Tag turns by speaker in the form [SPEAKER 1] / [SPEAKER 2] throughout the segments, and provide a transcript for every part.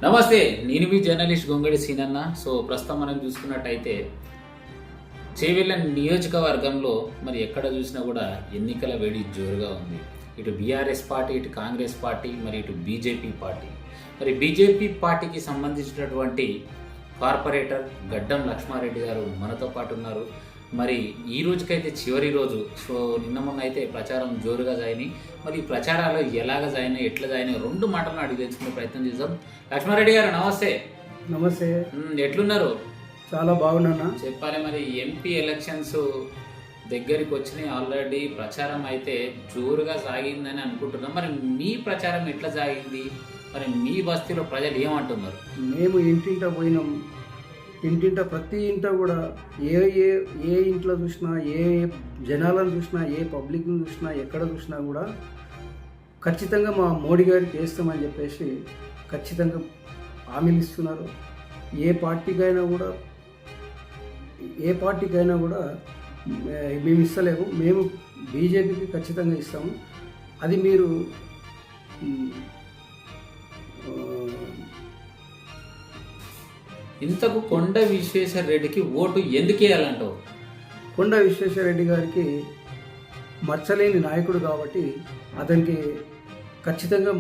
[SPEAKER 1] నమస్తే, నేను మీ జర్నలిస్ట్ గొంగడి సీనన్న. సో ప్రస్తుతం మనం చూసుకున్నట్టయితే చేవెళ్ళ నియోజకవర్గంలో మరి ఎక్కడ చూసినా కూడా ఎన్నికల వేడి జోరుగా ఉంది. ఇటు బీఆర్ఎస్ పార్టీ, ఇటు కాంగ్రెస్ పార్టీ, మరి ఇటు బీజేపీ పార్టీ. మరి బీజేపీ పార్టీకి సంబంధించినటువంటి కార్పొరేటర్ గడ్డం లక్ష్మారెడ్డి గారు మనతో పాటు ఉన్నారు. మరి ఈ రోజుకైతే చివరి రోజు. సో నిన్న మొన్న అయితే ప్రచారం జోరుగా జాయిన్. మరి ఈ ప్రచారాలు ఎలాగ జాయిన్, ఎట్లా జాయిన్, రెండు మాటలను అడిగి తెలుసుకునే ప్రయత్నం చేద్దాం. లక్ష్మారెడ్డి గారు నమస్తే.
[SPEAKER 2] నమస్తే.
[SPEAKER 1] ఎట్లున్నారు?
[SPEAKER 2] చాలా బాగున్నానా.
[SPEAKER 1] చెప్పాలి, మరి ఎంపీ ఎలక్షన్స్ దగ్గరికి వచ్చినాయి. ఆల్రెడీ ప్రచారం అయితే జోరుగా సాగిందని అనుకుంటున్నాం. మరి మీ ప్రచారం ఎట్లా సాగింది? మరి మీ బస్తీలో ప్రజలు ఏమంటున్నారు?
[SPEAKER 2] మేము ఇంటింట పోయినాం. ఇంటింట ప్రతి ఇంట కూడా ఏ ఏ ఏ ఇంట్లో చూసినా, ఏ జనాలను చూసినా, ఏ పబ్లిక్ని చూసినా, ఎక్కడ చూసినా కూడా ఖచ్చితంగా మా మోడీ గారికి వేస్తామని చెప్పేసి ఖచ్చితంగా హామీలు ఇస్తున్నారు. ఏ పార్టీకైనా కూడా మేము ఇస్తలేము, మేము బీజేపీకి ఖచ్చితంగా ఇస్తాము. అది మీరు
[SPEAKER 1] ఇంతకు కొండ విశ్వేశ్వర రెడ్డికి ఓటు ఎందుకు వేయాలంటావు?
[SPEAKER 2] కొండ విశ్వేశ్వర రెడ్డి గారికి మచ్చలేని నాయకుడు కాబట్టి అతనికి ఖచ్చితంగా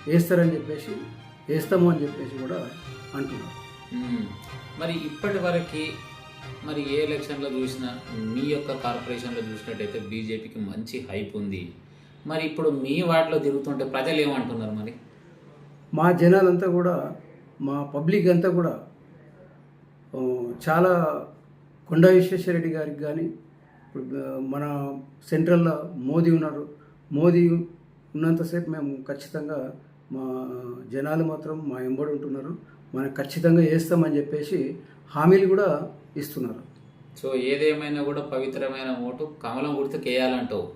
[SPEAKER 2] వేస్తారని చెప్పేసి, వేస్తాము అని చెప్పేసి కూడా అంటున్నారు.
[SPEAKER 1] మరి ఇప్పటి వరకు మరి ఏ ఎలక్షన్లో చూసినా, మీ యొక్క కార్పొరేషన్లో చూసినట్టయితే బీజేపీకి మంచి హైప్ ఉంది. మరి ఇప్పుడు మీ వాటిలో తిరుగుతుంటే ప్రజలు ఏమంటున్నారు? మరి
[SPEAKER 2] మా జనాలంతా కూడా, మా పబ్లిక్ అంతా కూడా చాలా కొండా విశ్వేశ్వరరెడ్డి గారికి కానీ, ఇప్పుడు మన సెంట్రల్లో మోదీ ఉన్నారు. మోదీ ఉన్నంతసేపు మేము ఖచ్చితంగా మా జనాలు మాత్రం మా వెంబడి ఉంటున్నారు. మనం ఖచ్చితంగా వేస్తామని చెప్పేసి హామీలు కూడా ఇస్తున్నారు.
[SPEAKER 1] సో ఏదేమైనా కూడా పవిత్రమైన ఓటు కమలం గుర్తుకు వేయాలంటావు?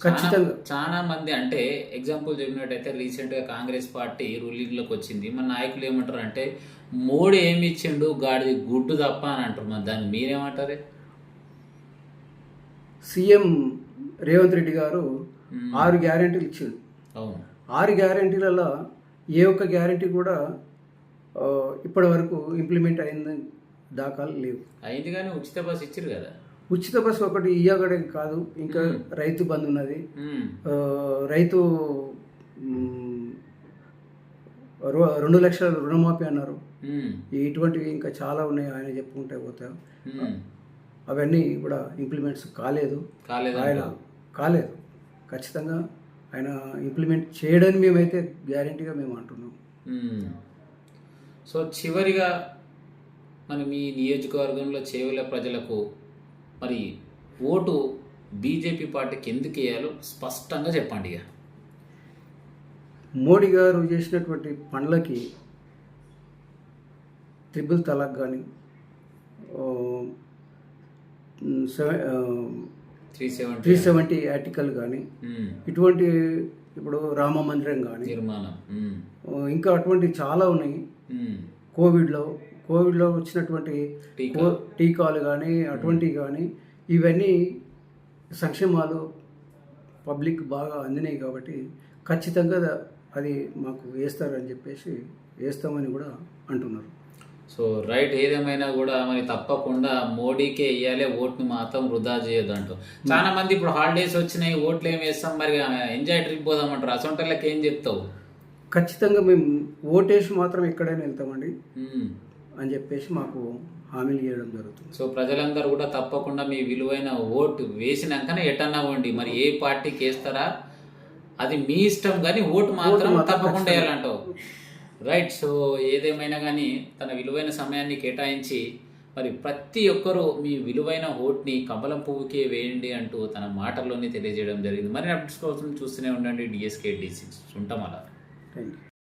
[SPEAKER 2] ఖచ్చితంగా.
[SPEAKER 1] చాలా మంది, అంటే ఎగ్జాంపుల్ చెప్పినట్టయితే రీసెంట్గా కాంగ్రెస్ పార్టీ రూలింగ్లోకి వచ్చింది. మన నాయకులు ఏమంటారు అంటే, మోడీ ఏమి ఇచ్చిండు, గాడిది గుడ్డు తప్ప అని అంటారు. మరి దాన్ని మీరేమంటారు?
[SPEAKER 2] సీఎం రేవంత్ రెడ్డి గారు 6 గ్యారెంటీలు ఇచ్చిండు.
[SPEAKER 1] అవును.
[SPEAKER 2] 6 గ్యారెంటీలలో ఏ ఒక్క గ్యారెంటీ కూడా ఇప్పటి వరకు ఇంప్లిమెంట్ అయింది దాఖలు లేవు.
[SPEAKER 1] అయింది కానీ ఉచిత బస్సు ఇచ్చారు కదా.
[SPEAKER 2] ఉచిత బస్సు ఒకటి ఇయ్యగడం కాదు, ఇంకా రైతు బంధు ఉన్నది. రైతు 2 లక్షల రుణమాఫీ అన్నారు. ఇటువంటివి ఇంకా చాలా ఉన్నాయి, ఆయన చెప్పుకుంటే పోతాం. అవన్నీ కూడా ఇంప్లిమెంట్స్ కాలేదు. ఆయన కాలేదు. ఖచ్చితంగా ఆయన ఇంప్లిమెంట్ చేయడని మేమైతే గ్యారెంటీగా మేము అంటున్నాం.
[SPEAKER 1] సో చివరిగా మరి మీ నియోజకవర్గంలో చేవెళ్ళ ప్రజలకు మరి ఓటు బీజేపీ పార్టీకి ఎందుకు వేయాలో స్పష్టంగా చెప్పండి. ఇక
[SPEAKER 2] మోడీ గారు చేసినటువంటి పనులకి, ట్రిపుల్ తలాక్ కానీ, 370 ఆర్టికల్ కానీ, ఇటువంటి ఇప్పుడు రామ మందిరం కానీ,
[SPEAKER 1] నిర్మాణం,
[SPEAKER 2] ఇంకా అటువంటి చాలా ఉన్నాయి. కోవిడ్లో వచ్చినటువంటి టీకాలు కానీ, అటువంటివి కానీ, ఇవన్నీ సంక్షేమాలు పబ్లిక్ బాగా అందినాయి కాబట్టి ఖచ్చితంగా అది మాకు వేస్తారని చెప్పేసి వేస్తామని కూడా అంటున్నారు.
[SPEAKER 1] సో రైట్, ఏదేమైనా కూడా మరి తప్పకుండా మోడీకే వేయాలి, ఓట్ని మాత్రం వృధా చేయొద్దు అంటూ. చాలా మంది ఇప్పుడు హాలిడేస్ వచ్చినాయి, ఓట్లు ఏమి వేస్తాం, మరి ఎంజాయ్ ట్రిప్ పోదామంటారు. అసొంటోళ్ళకి ఏం చెప్తావు?
[SPEAKER 2] ఖచ్చితంగా మేము ఓటేసి మాత్రం ఎక్కడైనా వెళ్తామండి అని చెప్పేసి మాకు హామీలు ఇవ్వడం జరుగుతుంది.
[SPEAKER 1] సో ప్రజలందరూ కూడా తప్పకుండా మీ విలువైన ఓటు వేసినాకనే ఎటన్నా ఉండి, మరి ఏ పార్టీకి వేస్తారా అది మీ ఇష్టం, కానీ ఓటు మాత్రం తప్పకుండా వేయాలంటావు. రైట్. సో ఏదేమైనా కానీ తన విలువైన సమయాన్ని కేటాయించి మరి ప్రతి ఒక్కరూ మీ విలువైన ఓట్ని కమలం పువ్వుకే వేయండి అంటూ తన మాటల్లోనే తెలియజేయడం జరిగింది. మరి అప్డేట్స్ కోసం చూస్తూనే ఉండండి DSK D6. ఉంటాం అలా.
[SPEAKER 2] Thank you.